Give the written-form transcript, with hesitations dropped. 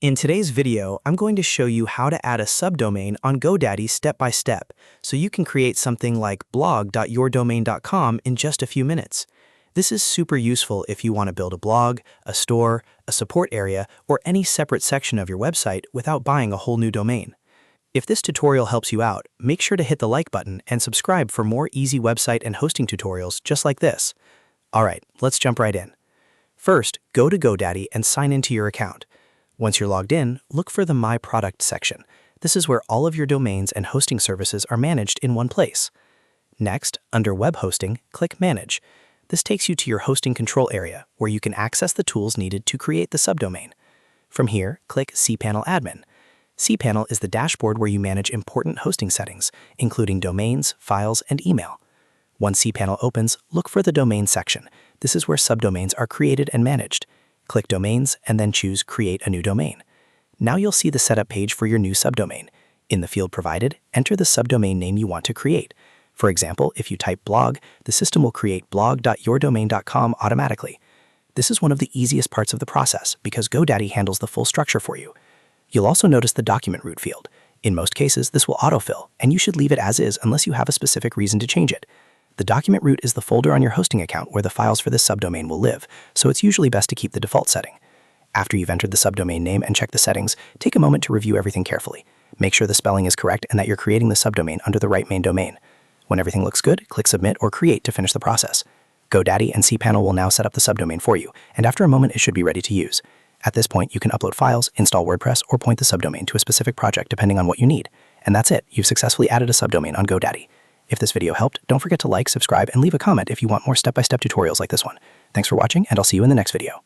In today's video, I'm going to show you how to add a subdomain on GoDaddy step by step, so you can create something like blog.yourdomain.com in just a few minutes. This is super useful if you want to build a blog, a store, a support area, or any separate section of your website without buying a whole new domain. If this tutorial helps you out, make sure to hit the like button and subscribe for more easy website and hosting tutorials just like this. Alright, let's jump right in. First, go to GoDaddy and sign into your account. Once you're logged in, look for the My Product section. This is where all of your domains and hosting services are managed in one place. Next, under Web Hosting, click Manage. This takes you to your hosting control area, where you can access the tools needed to create the subdomain. From here, click cPanel Admin. cPanel is the dashboard where you manage important hosting settings, including domains, files, and email. Once cPanel opens, look for the Domain section. This is where subdomains are created and managed. Click Domains and then choose Create a New Domain. Now you'll see the setup page for your new subdomain. In the field provided, enter the subdomain name you want to create. For example, if you type blog, the system will create blog.yourdomain.com automatically. This is one of the easiest parts of the process because GoDaddy handles the full structure for you. You'll also notice the document root field. In most cases, this will autofill, and you should leave it as is unless you have a specific reason to change it. The document root is the folder on your hosting account where the files for this subdomain will live, so it's usually best to keep the default setting. After you've entered the subdomain name and checked the settings, take a moment to review everything carefully. Make sure the spelling is correct and that you're creating the subdomain under the right main domain. When everything looks good, click Submit or Create to finish the process. GoDaddy and cPanel will now set up the subdomain for you, and after a moment it should be ready to use. At this point, you can upload files, install WordPress, or point the subdomain to a specific project depending on what you need. And that's it, you've successfully added a subdomain on GoDaddy. If this video helped, don't forget to like, subscribe, and leave a comment if you want more step-by-step tutorials like this one. Thanks for watching, and I'll see you in the next video.